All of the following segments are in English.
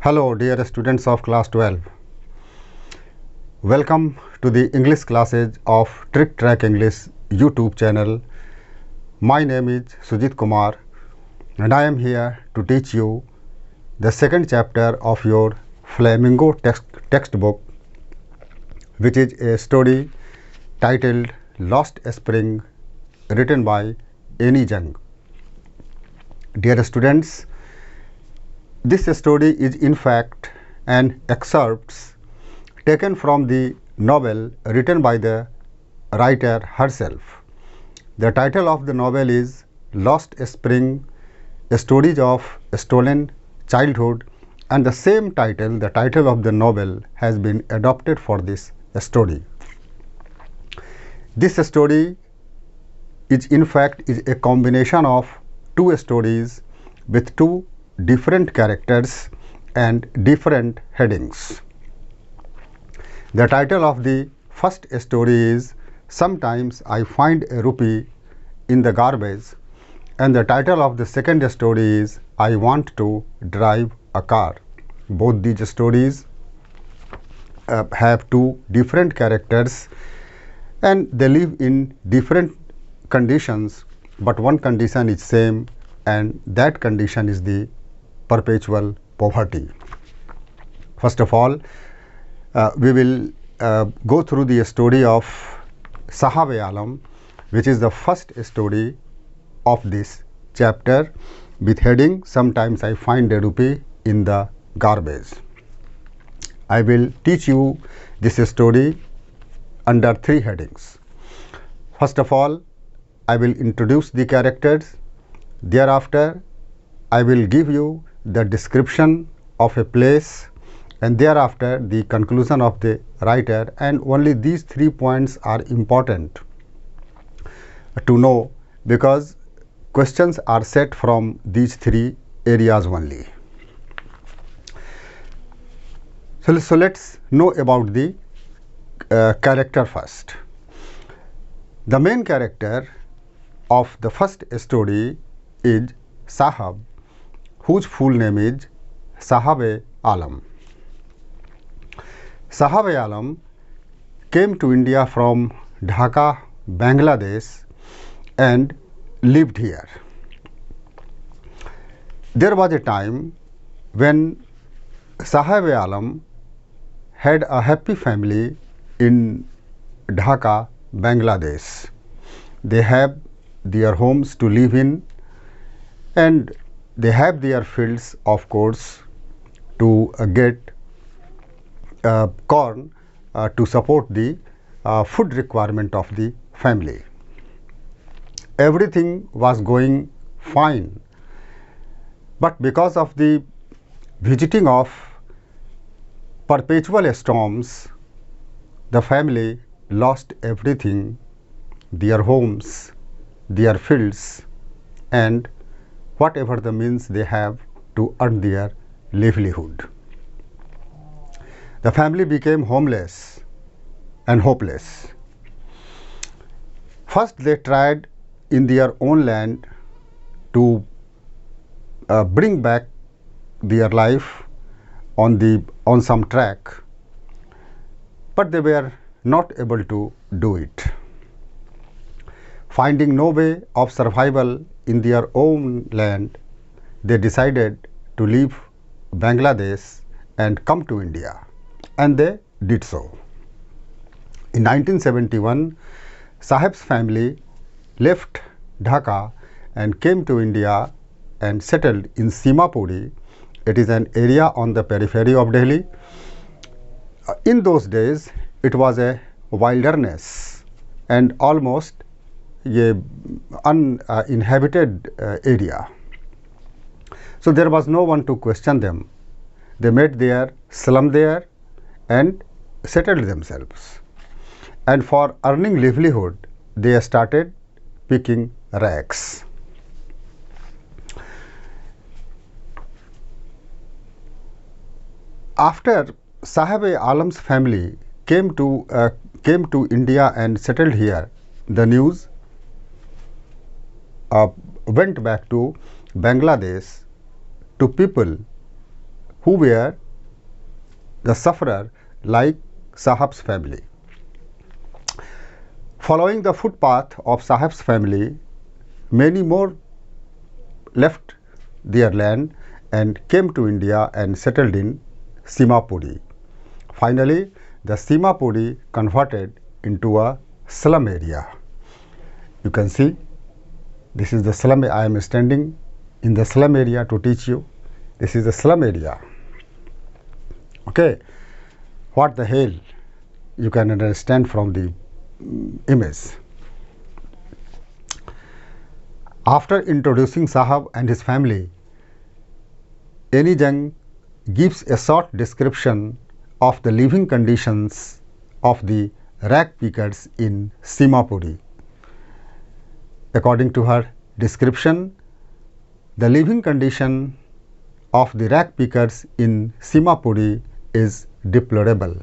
Hello dear students of class 12. Welcome to the English classes of Trick Track English YouTube channel. My name is Sujit Kumar and I am here to teach you the second chapter of your Flamingo textbook, which is a story titled Lost Spring, written by Annie Jung. Dear students, this story is in fact an excerpt taken from the novel written by the writer herself. The title of the novel is Lost Spring, Stories of Stolen Childhood, and the same title, the title of the novel, has been adopted for this story. This story is in fact a combination of two stories with two different characters and different headings. The title of the first story is Sometimes I Find a Rupee in the Garbage, and the title of the second story is I Want to Drive a Car. Both these stories have two different characters and they live in different conditions, but one condition is same, and that condition is the perpetual poverty. First of all, we will go through the story of Sahab-e-Alam, which is the first story of this chapter, with heading Sometimes I Find a Rupee in the Garbage. I will teach you this story under three headings. First of all, I will introduce the characters. Thereafter, I will give you the description of a place, and thereafter the conclusion of the writer, and only these 3 points are important to know because questions are set from these three areas only. So let's know about the character first. The main character of the first story is Sahab, whose full name is Sahab-e-Alam. Sahab-e-Alam came to India from Dhaka, Bangladesh, and lived here. There was a time when Sahab-e-Alam had a happy family in Dhaka, Bangladesh. They have their homes to live in, and they have their fields, of course, to get corn to support the food requirement of the family. Everything was going fine, but because of the visiting of perpetual storms, the family lost everything, their homes, their fields, and whatever the means they have to earn their livelihood. The family became homeless and hopeless. First, they tried in their own land to bring back their life on some track, but they were not able to do it. Finding no way of survival in their own land, they decided to leave Bangladesh and come to India, and they did so. In 1971, Sahib's family left Dhaka and came to India and settled in Simapuri. It is an area on the periphery of Delhi. In those days, it was a wilderness and almost a uninhabited area. So there was no one to question them. They made their slum there and settled themselves. And for earning livelihood, they started picking rags. After Sahab-e-Alam's family came to India and settled here, the news went back to Bangladesh to people who were the sufferer like Sahab's family. Following the footpath of Sahab's family, many more left their land and came to India and settled in Simapuri. Finally, the Simapuri converted into a slum area. You can see this is the slum. I am standing in the slum area to teach you. This is the slum area. Okay, what the hell you can understand from the image. After introducing Sahab and his family, Annie Jung gives a short description of the living conditions of the rag pickers in Simapuri. According to her description, the living condition of the rag pickers in Simapuri is deplorable.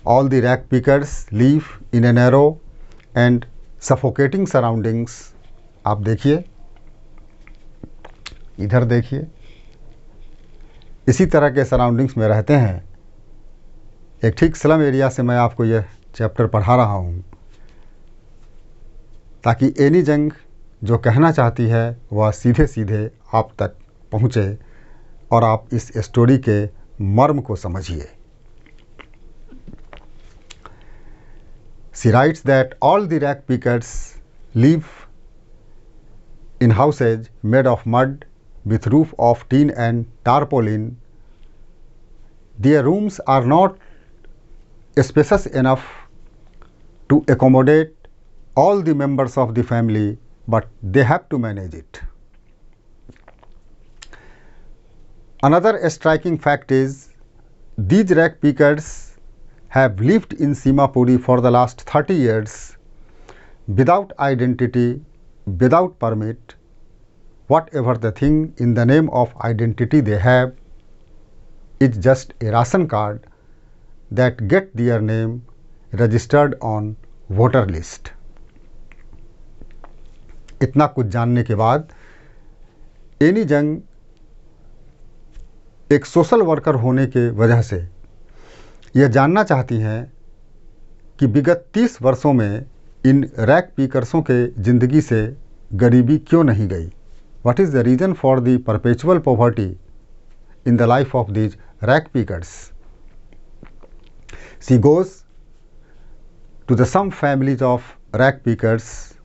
All the rag pickers live in a narrow and suffocating surroundings. आप देखिए, इधर देखिए, इसी तरह के surroundings में रहते हैं। एक ठीक स्लम एरिया से मैं आपको यह चैप्टर पढ़ा रहा हूँ ताकि एनी जंग जो कहना चाहती है वह सीधे सीधे आप तक पहुँचे और आप इस स्टोरी के मर्म को समझिए। She writes that all the rag pickers live in houses made of mud with roof of tin and tarpaulin. Their rooms are not spacious enough to accommodate all the members of the family, but they have to manage it. Another striking fact is these rag pickers have lived in Simapuri for the last 30 years without identity, without permit. Whatever the thing in the name of identity they have is just a ration card that get their name registered on voter list. इतना कुछ जानने के बाद any जंग एक social worker होने के वजह से यह जानना चाहती हैं कि विगत 30 वर्षों में इन रैग पीकर्सों के ज़िंदगी से गरीबी क्यों नहीं गई। What is the reason for the perpetual poverty in the life of these rag pickers? She goes to the some families of rag pickers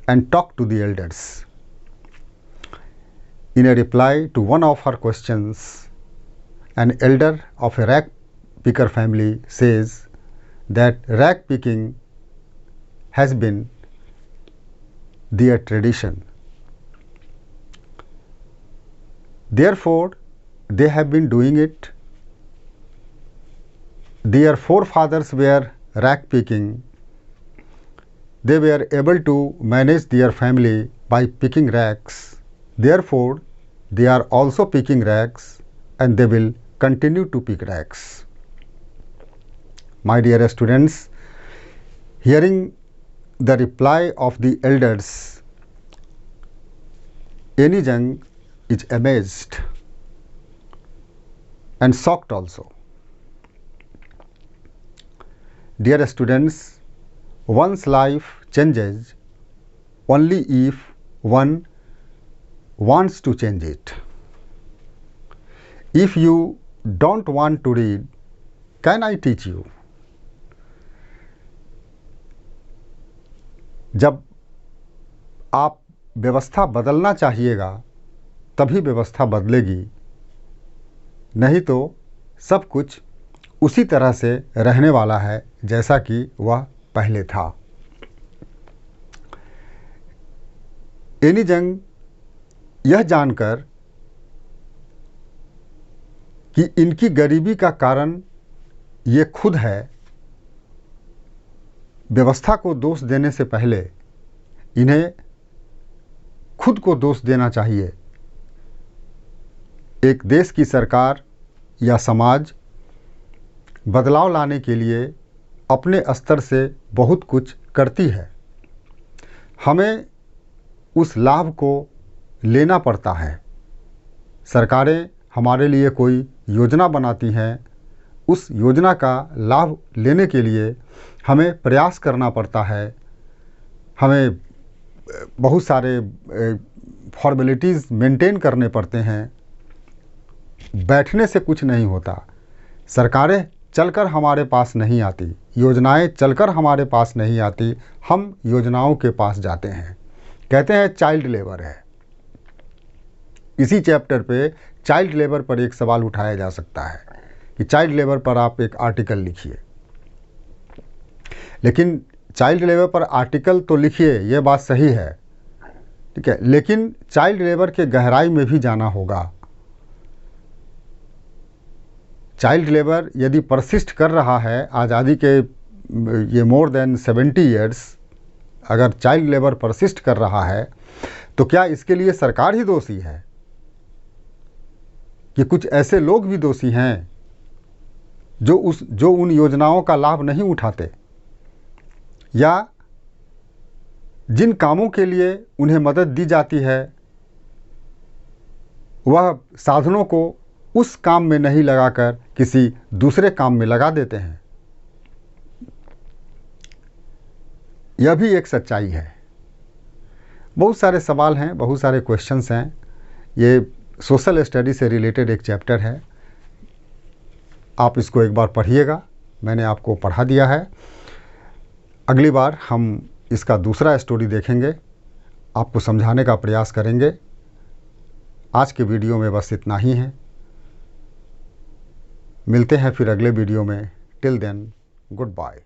and talk to the elders. In a reply to one of her questions, an elder of a rag picker family says that rag picking has been their tradition. Therefore, they have been doing it. Their forefathers were rag picking. They were able to manage their family by picking rags. Therefore, they are also picking rags and they will continue to pick rags. My dear students, hearing the reply of the elders, Annie Jung is amazed and shocked also. Dear students, one's life changes only if one wants to change it. If you don't want to read, can I teach you? जब आप व्यवस्था बदलना चाहिएगा तभी व्यवस्था बदलेगी, नहीं तो सब कुछ उसी तरह से रहने वाला है जैसा कि वह पहले था। एनी जंग यह जानकर कि इनकी गरीबी का कारण ये खुद है, व्यवस्था को दोष देने से पहले इन्हें खुद को दोष देना चाहिए। एक देश की सरकार या समाज बदलाव लाने के लिए अपने स्तर से बहुत कुछ करती है, हमें उस लाभ को लेना पड़ता है। सरकारें हमारे लिए कोई योजना बनाती हैं, उस योजना का लाभ लेने के लिए हमें प्रयास करना पड़ता है, हमें बहुत सारे फॉर्मेलिटीज़ मेंटेन करने पड़ते हैं। बैठने से कुछ नहीं होता। सरकारें चलकर हमारे पास नहीं आती, योजनाएं चलकर हमारे पास नहीं आती, हम योजनाओं के पास जाते हैं। कहते हैं चाइल्ड लेबर है। इसी चैप्टर पे चाइल्ड लेबर पर एक सवाल उठाया जा सकता है कि चाइल्ड लेबर पर आप एक आर्टिकल लिखिए। लेकिन चाइल्ड लेबर पर आर्टिकल तो लिखिए, ये बात सही है, ठीक है, लेकिन चाइल्ड लेबर के गहराई में भी जाना होगा। चाइल्ड लेबर यदि परसिस्ट कर रहा है आज़ादी के ये मोर देन 70 ईयर्स, अगर चाइल्ड लेबर परसिस्ट कर रहा है तो क्या इसके लिए सरकार ही दोषी है कि कुछ ऐसे लोग भी दोषी हैं जो उन योजनाओं का लाभ नहीं उठाते, या जिन कामों के लिए उन्हें मदद दी जाती है वह साधनों को उस काम में नहीं लगाकर किसी दूसरे काम में लगा देते हैं। यह भी एक सच्चाई है। बहुत सारे सवाल हैं, बहुत सारे क्वेश्चंस हैं। ये सोशल स्टडी से रिलेटेड एक चैप्टर है, आप इसको एक बार पढ़िएगा, मैंने आपको पढ़ा दिया है। अगली बार हम इसका दूसरा स्टोरी देखेंगे, आपको समझाने का प्रयास करेंगे। आज के वीडियो में बस इतना ही है। मिलते हैं फिर अगले वीडियो में। Till then, good bye.